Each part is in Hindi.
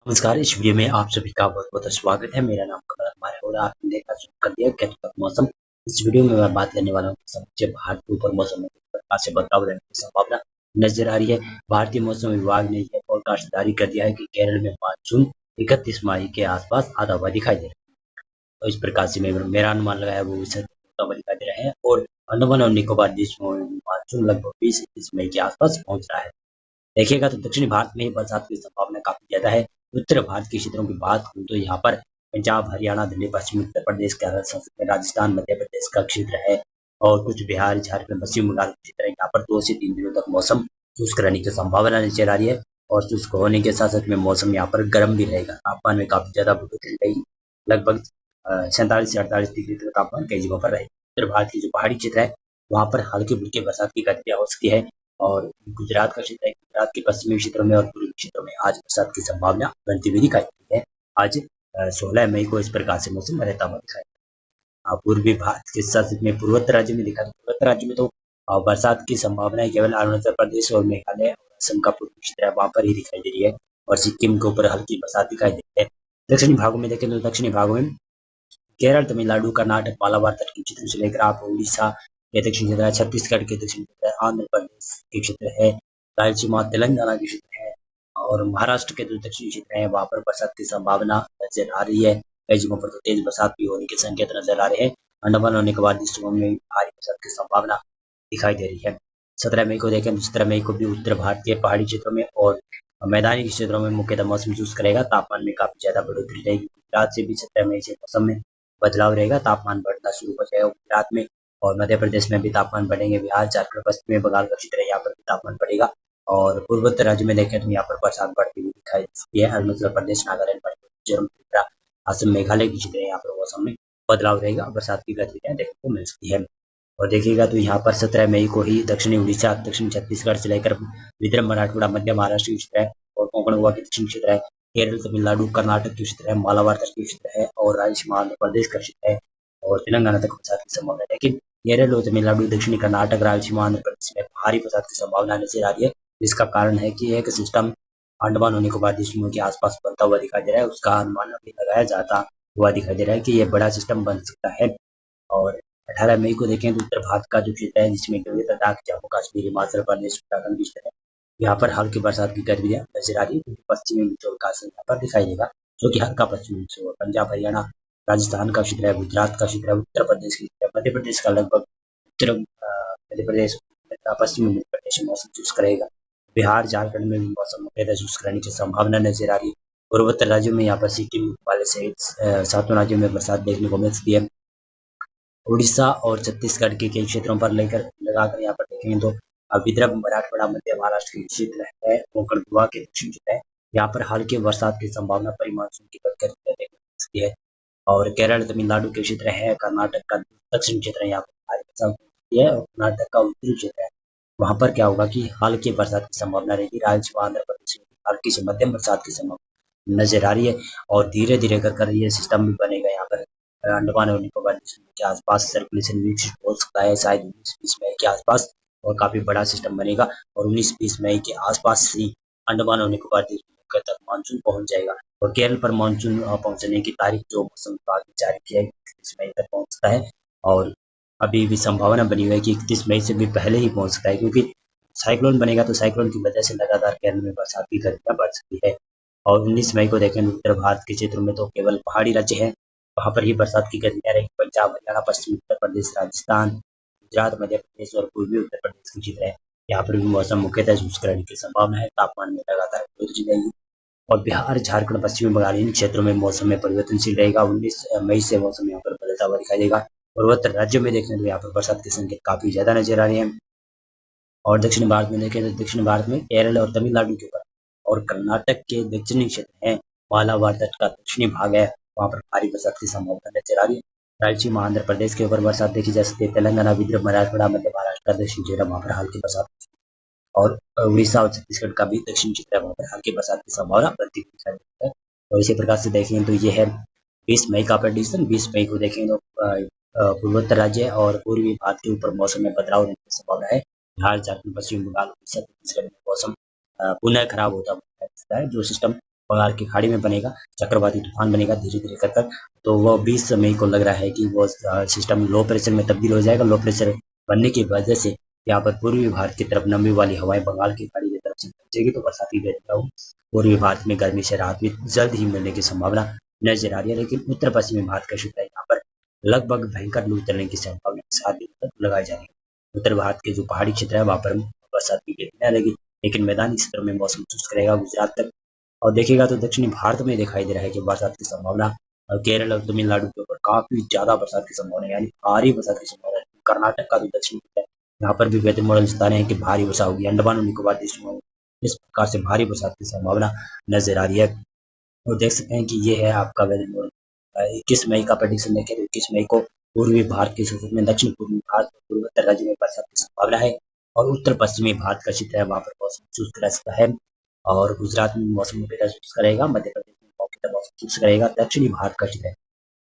नमस्कार। इस वीडियो में आप सभी का बहुत बहुत स्वागत है। मेरा नाम कमल कुमार है और आपने देखना शुरू कर दिया कैसे का मौसम। इस वीडियो में मैं बात करने वाला हूँ समूचे भारत के ऊपर मौसम में किस प्रकार से बदलाव रहने की संभावना नजर आ रही है। भारतीय मौसम विभाग ने यह फोरकास्ट जारी कर दिया है कि केरल में मानसून 31 मई के आसपास आता हुआ दिखाई दे रहा है। तो इस प्रकार से मेरा अनुमान लगाया वो इसे होता हुआ दिखाई दे रहा है और अंडमान और निकोबार द्वीपों में मानसून लगभग 20-21 मई के आसपास पहुंच रहा है। देखिएगा तो दक्षिणी भारत में बरसात की संभावना काफी ज्यादा है। उत्तर भारत के क्षेत्रों की बात करूं तो यहाँ पर पंजाब, हरियाणा, दिल्ली, पश्चिमी उत्तर प्रदेश, केरल, संस्कृत, राजस्थान, मध्य प्रदेश का क्षेत्र है और कुछ बिहार, झारखंड, पश्चिम बंगाल के क्षेत्र है। यहाँ पर 2 से 3 दिनों तक मौसम शुष्क रहने की संभावना नजर आ रही है और शुष्क होने के साथ साथ में मौसम यहाँ पर गर्म भी रहेगा। तापमान में काफी ज्यादा बढ़ोतरी रहेगी। लगभग 47 से 48 डिग्री तक तापमान कई जगहों पर रहेगा। उत्तर भारत के जो पहाड़ी क्षेत्र है वहाँ पर हल्की फुल्की बरसात की गतिविधियां हो सकती है और गुजरात का क्षेत्र है। गुजरात के पश्चिमी क्षेत्रों में और पूर्वी क्षेत्रों में आज बरसात की संभावना बनती हुई दिखाई देती है। आज 16 मई को इस प्रकार से मौसम रहता हुआ दिखाई देता है। पूर्वी भारत के साथ में पूर्वोत्तर राज्य में दिखा पूर्वोत्तर राज्य में तो बरसात की संभावना केवल अरुणाचल प्रदेश और मेघालय और असम का पूर्वी क्षेत्र है वहां पर ही दिखाई दे रही है और सिक्किम के ऊपर हल्की बरसात दिखाई देती है। दक्षिणी भागों में देखें तो दक्षिणी भागों में केरल, तमिलनाडु, कर्नाटक, मालाबार तट के क्षेत्र से लेकर आप उड़ीसा के दक्षिण क्षेत्र है, छत्तीसगढ़ के दक्षिण क्षेत्र है, आंध्र प्रदेश के क्षेत्र है, रायलसीमा तेलंगाना के क्षेत्र है और महाराष्ट्र के जो दक्षिणी क्षेत्र है वहां पर बरसात की संभावना नजर आ रही है। कई जगहों पर तो तेज बरसात भी होने के संकेत नजर आ रहे हैं। अंडमान और निकोबार द्वीपों में भारी बरसात की संभावना दिखाई दे रही है। 17 मई को देखें तो 17 मई को भी उत्तर भारत के पहाड़ी क्षेत्रों में और मैदानी क्षेत्रों में मुख्यतः मौसम शुष्क रहेगा। तापमान में काफी ज्यादा बढ़ोतरी रहेगी। गुजरात से भी 17 मई से मौसम में बदलाव रहेगा। तापमान बढ़ना शुरू हो जाएगा गुजरात में और मध्य प्रदेश में भी तापमान बढ़ेंगे। बिहार, झारखंड, पश्चिमी बंगाल का क्षेत्र है यहाँ पर भी तापमान बढ़ेगा और पूर्वोत्तर राज्य में देखें तो यहाँ पर बरसात बढ़ती हुई दिखाई देती है। अरुणाचल प्रदेश, नागालैंड, मणिपुर, मिजोरम, त्रिपुरा, असम, मेघालय की क्षेत्र है यहाँ पर मौसम में बदलाव रहेगा। बरसात की गतिविधियां देखने को मिल सकती है और देखिएगा तो यहाँ पर 17 मई को ही दक्षिणी उड़ीसा, दक्षिण छत्तीसगढ़ से लेकर विदर्भ, मराठवाड़ा, मध्य महाराष्ट्र की क्षेत्र है और कोंकण गोवा के दक्षिण क्षेत्र है। केरल, तमिलनाडु, कर्नाटक के क्षेत्र है, मालाबार तट के क्षेत्र है और रायलसीमा आंध्र प्रदेश का क्षेत्र है और तेलंगाना तक बरसात की संभावना है। लेकिन केरल और तमिलनाडु, दक्षिणी कर्नाटक, रायलसीमा आंध्र प्रदेश में भारी बरसात की संभावना नजर आ रही है। जिसका कारण है कि एक सिस्टम अंडमान और निकोबार द्वीपों के आसपास बनता हुआ दिखाई दे रहा है। उसका अनुमान अभी लगाया जाता हुआ दिखाई दे रहा है कि यह बड़ा सिस्टम बन सकता है। और 18 मई को देखें तो उत्तर भारत का जो क्षेत्र है जिसमें लद्दाख, जम्मू कश्मीर, हिमाचल प्रदेश, उत्तराखंड की क्षेत्र है यहाँ पर हल्की बरसात की गतिविधियां नजर आ रही है क्योंकि पश्चिमी विक्षोभ का असर यहाँ पर दिखाई देगा जो कि हल्का पश्चिमी विक्षोभ है। पंजाब, हरियाणा, राजस्थान का क्षेत्र है, गुजरात का क्षेत्र है, उत्तर प्रदेश की क्षेत्र है, मध्य प्रदेश का लगभग मध्य प्रदेश, पश्चिमी मध्य प्रदेश में मौसम शुष्क रहेगा। बिहार, झारखंड में भी मौसम मुख्यतः शुष्क रहने की संभावना नजर आ रही है। पूर्वोत्तर राज्यों में यहाँ पर सिक्किम वाले सहित 7 राज्यों में बरसात देखने को मिल सकती है। उड़ीसा और छत्तीसगढ़ के कई क्षेत्रों पर लेकर लगाकर यहाँ पर देखेंगे तो विदर्भ, मराठवाड़ा, मध्य महाराष्ट्र के क्षेत्र है, कोंकण गोवा के दक्षिण क्षेत्र है यहाँ पर हल्की बरसात की संभावना परिमानसून की देखने को मिल सकती है और केरल, तमिलनाडु के क्षेत्र है, कर्नाटक का दक्षिण क्षेत्र है यहाँ पर भारी बरसात हो सकती है और कर्नाटक का उत्तरी क्षेत्र है वहां पर क्या होगा कि हल्की बरसात की संभावना रहेगी। रायलसीमा, आंध्र प्रदेश में हल्की से मध्यम बरसात की संभावना नजर आ रही है और धीरे धीरे कर ये सिस्टम भी बनेगा यहाँ पर अंडमान और निकोबार द्वीप के आसपास सर्कुलेशन विकसित हो सकता है शायद 19-20 मई के आसपास और काफी बड़ा सिस्टम बनेगा और 19-20 मई के आसपास ही अंडमान और निकोबार द्वीप तक मानसून पहुंच जाएगा और केरल पर मानसून पहुंचने की तारीख जो मौसम विभाग ने जारी किया है 31 मई तक पहुंचता है और अभी भी संभावना बनी हुई है कि 31 मई से भी पहले ही पहुंच सकता है क्योंकि साइक्लोन बनेगा तो साइक्लोन की वजह से लगातार केरल में बरसात की गतिविधियां बढ़ सकती है और 19 मई को देखें उत्तर भारत के क्षेत्रों में तो केवल पहाड़ी राज्य है वहां पर ही बरसात की गतिविधियां रहेगी। पंजाब, हरियाणा, पश्चिमी उत्तर प्रदेश, राजस्थान, गुजरात, मध्य प्रदेश और पूर्वी उत्तर प्रदेश के क्षेत्र है यहाँ पर भी मौसम मुख्यतः शुष्क रहने की संभावना है। तापमान में लगातार बढ़ोतरी रहेगी और बिहार, झारखंड, पश्चिमी बंगाल इन क्षेत्रों में मौसम में परिवर्तनशील रहेगा। 19 मई से मौसम यहाँ पर बदलता हुआ दिखाई देगा। पूर्वोत्तर राज्यों में देखें तो यहाँ पर बरसात के संकेत काफी ज्यादा नजर आ रहे हैं और दक्षिण भारत में देखें तो दक्षिण भारत में केरल और तमिलनाडु के ऊपर और कर्नाटक के दक्षिणी क्षेत्र है, मालाबार तट का दक्षिणी भाग है वहां पर भारी बरसात की संभावना नजर आ रही है। रायलसीमा, आंध्र प्रदेश के ऊपर बरसात देखी जा सकती है। तेलंगाना, विदर्भ, मराठवाड़ा, मध्य महाराष्ट्र का दक्षिण क्षेत्र वहां पर हल्की बरसात और उड़ीसा और छत्तीसगढ़ का भी दक्षिण क्षेत्र है वहां पर हल्की बरसात की संभावना बनती हुई दिखाई देती है और इसी प्रकार से देखें तो ये है 20 मई का प्रेडिक्शन। 20 मई को देखें तो पूर्वोत्तर राज्य और पूर्वी भारत के ऊपर मौसम में बदलाव होने की संभावना है। बिहार, झारखंड, पश्चिम बंगाल, उड़ीसा, छत्तीसगढ़ में मौसम पुनः खराब होता हुआ दिखाई देता है। जो सिस्टम बंगाल की खाड़ी में बनेगा, चक्रवाती तूफान बनेगा धीरे धीरे कर कर। तो वो 20 मई को लग रहा है कि वो सिस्टम लो प्रेशर में तब्दील हो जाएगा। लो प्रेशर बनने की वजह से यहाँ पर पूर्वी भारत की तरफ नमी वाली हवाएं बंगाल की खाड़ी की तरफ से पहुंचेगी, तो बरसाती बेहतर पूर्वी भारत में गर्मी से राहत भी जल्द ही मिलने की संभावना नजर आ रही है। लेकिन उत्तर पश्चिमी भारत का क्षेत्र है, यहाँ पर लगभग भयंकर लू चलने की संभावना 7 दिन तक लगाई जा रही है। उत्तर भारत के जो पहाड़ी क्षेत्र है वहां पर बरसात की देखने लगी, लेकिन मैदानी क्षेत्रों में मौसम शुष्क रहेगा गुजरात तक। और देखिएगा तो दक्षिणी भारत में दिखाई दे रहा है कि बरसात की संभावना केरल और तमिलनाडु के ऊपर काफी ज्यादा बरसात की संभावना है, यानी भारी बरसात की संभावना है। कर्नाटक का भी दक्षिण है, यहाँ पर भी वेदर मॉडल बता रहे हैं कि भारी वर्षा होगी। अंडमान और निकोबार द्वीप में इस प्रकार से भारी बरसात की संभावना नजर आ रही है। और देख सकते हैं कि ये है आपका वेदर मॉडल 21 मई का प्रेडिक्शन देखें तो 21 मई को पूर्वी भारत के क्षेत्र में दक्षिण पूर्वी भारत और पूर्वोत्तर राज्यों में बरसात की संभावना है। और उत्तर पश्चिमी भारत का क्षेत्र है, वहां पर मौसम शुष्क रह सकता है। और गुजरात में मौसम बेहद शुष्क रहेगा, मध्य प्रदेश में मौसम शुष्क रहेगा। दक्षिणी भारत का क्षेत्र है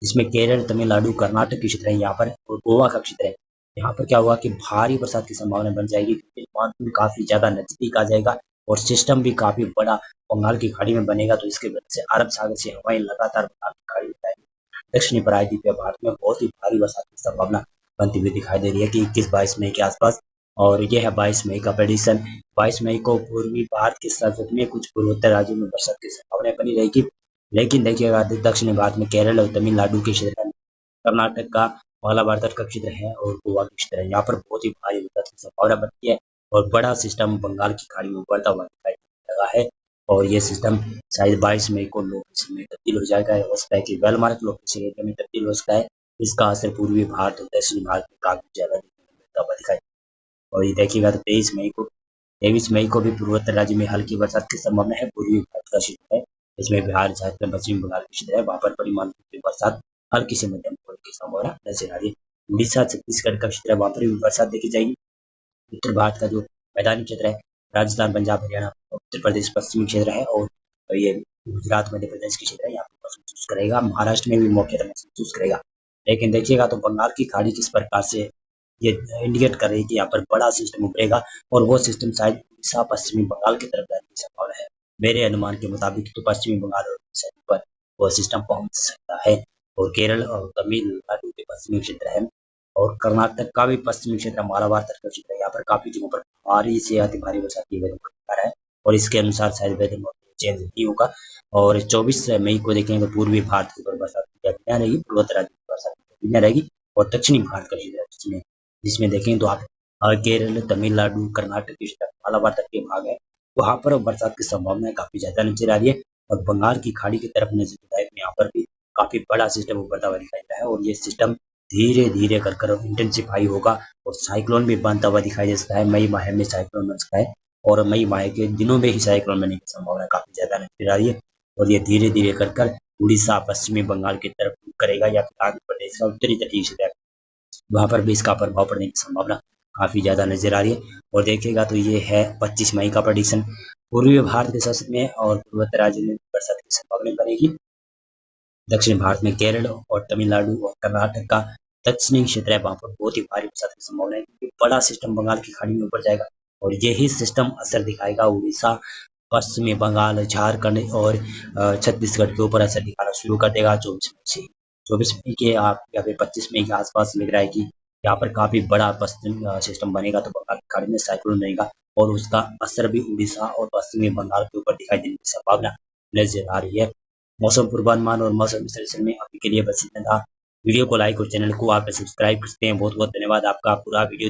जिसमें केरल, तमिलनाडु, कर्नाटक के क्षेत्र है यहाँ पर, और गोवा का क्षेत्र है। यहाँ पर क्या हुआ कि भारी बरसात की संभावना बन जाएगी, क्योंकि मानसून काफी ज्यादा नजदीक आ जाएगा और सिस्टम भी काफी बड़ा बंगाल की खाड़ी में बनेगा। तो इसके वजह से अरब सागर से हवाएं लगातार बंगाल की खाड़ी में आएगी। दक्षिणी प्रायद्वीपीय भारत में बहुत ही भारी बरसात की संभावना बनती हुई दिखाई दे रही है कि 21-22 मई के आसपास। और यह है 22 मई का प्रेडिक्शन। 22 मई को पूर्वी भारत के साथ में कुछ पूर्वोत्तर राज्यों में बरसात की संभावना बनी रहेगी। लेकिन देखिएगा दक्षिणी भारत में केरल और तमिलनाडु के क्षेत्र है, कर्नाटक का मालाबार तट का क्षेत्र है और गोवा के क्षेत्र है, यहाँ पर बहुत ही भारी बरसात की संभावना बनती है। और बड़ा सिस्टम बंगाल की खाड़ी में उभरता हुआ दिखाई लगा है। और ये सिस्टम शायद 22 मई को लो प्रेशर में तब्दील हो जाएगा। हो सकता है कि well mark low pressure area में तब्दील हो सकता है। इसका असर पूर्वी भारत और दक्षिणी भारत में काफी ज्यादा मिलता हुआ दिखाई। और ये देखिएगा तो 23 मई को भी पूर्वोत्तर राज्य में हल्की बरसात की संभावना है। पूर्वी भारत का क्षेत्र है, इसमें बिहार, झारखंड, पश्चिम बंगाल के क्षेत्र है, वहां पर बड़ी मात्रा में बरसात हल्की से मध्यम होने की संभावना नजर आ रही है। उड़ीसा, छत्तीसगढ़ का क्षेत्र है, वहां पर भी बरसात देखी जाएगी। उत्तर भारत का जो मैदानी क्षेत्र है, राजस्थान, पंजाब, हरियाणा, उत्तर प्रदेश पश्चिमी क्षेत्र है, और ये गुजरात, मध्य प्रदेश के क्षेत्र है, यहाँ पर मौसम शुष्क रहेगा। महाराष्ट्र में भी मौके पर मौसम शुष्क रहेगा। लेकिन देखिएगा तो बंगाल की खाड़ी किस प्रकार से ये इंडिकेट कर रही है कि यहाँ पर बड़ा सिस्टम उभरेगा और वो सिस्टम शायद उड़ीसा, पश्चिमी बंगाल की तरफ जाने की संभावना है। मेरे अनुमान के मुताबिक तो पश्चिमी बंगाल और उड़ीसा पर वो सिस्टम पहुंच सकता है। और केरल और तमिलनाडु के पश्चिमी क्षेत्र है, और कर्नाटक का भी पश्चिमी क्षेत्र मालाबार तट का क्षेत्र है, यहाँ पर काफी जगहों पर भारी से अति भारी बरसात की वेदर है। और इसके अनुसार शायद वेदर चेंज नहीं होगा। और 24 मई को देखेंगे तो पूर्वी भारत के ऊपर बरसात की घटना रहेगी, पूर्वोत्तर राज्य में बरसात की घटना रहेगी। और दक्षिणी भारत का क्षेत्र है जिसमें देखें तो आप केरल, तमिलनाडु, कर्नाटक के क्षेत्र मालाबार तक के भाग है, वहां पर बरसात की संभावना काफी ज्यादा नजर आ रही है। और बंगाल की खाड़ी की तरफ नजर आए तो यहाँ पर भी काफी बड़ा सिस्टम उभरता हुआ दिखाई दे रहा है। और ये सिस्टम धीरे धीरे कर इंटेंसिफाई होगा और साइक्लोन भी बनता हुआ दिखाई दे सकता है। मई माह में साइक्लोन बन सकता है, और मई माह के दिनों में ही साइक्लोन बनने की संभावना काफी ज्यादा नजर आ रही है। और ये धीरे धीरे कर उड़ीसा, पश्चिमी बंगाल की तरफ करेगा, या फिर आंध्र प्रदेश का उत्तरी तटीय क्षेत्र वहां पर भी इसका प्रभाव पड़ने की संभावना काफी ज्यादा नजर आ रही है। और देखिएगा तो ये है 25 मई का प्रेडिक्शन। पूर्वी भारत के शासन में और पूर्वोत्तर राज्यों में बरसात की संभावना बनेगी। दक्षिण भारत में केरल और तमिलनाडु और कर्नाटक का दक्षिणी क्षेत्र है, वहां पर बहुत ही भारी बरसात की संभावना है, क्योंकि बड़ा सिस्टम बंगाल की खाड़ी में ऊपर जाएगा और यही सिस्टम असर दिखाएगा उड़ीसा, पश्चिमी बंगाल, झारखंड और छत्तीसगढ़ के ऊपर असर दिखाना शुरू कर देगा 24 मई से। 24 मई के आप या फिर 25 मई के आसपास लग रहा है कि यहाँ पर काफी बड़ा पश्चिम सिस्टम बनेगा, तो बंगाल की खाड़ी में साइक्लोन रहेगा और उसका असर भी उड़ीसा और पश्चिमी बंगाल के ऊपर दिखाई देने की संभावना नजर आ रही है। मौसम पूर्वानुमान और मौसम विश्लेषण में अभी के लिए बस इतना था। वीडियो को लाइक और चैनल को आप सब्सक्राइब करते हैं। बहुत बहुत धन्यवाद आपका। पूरा वीडियो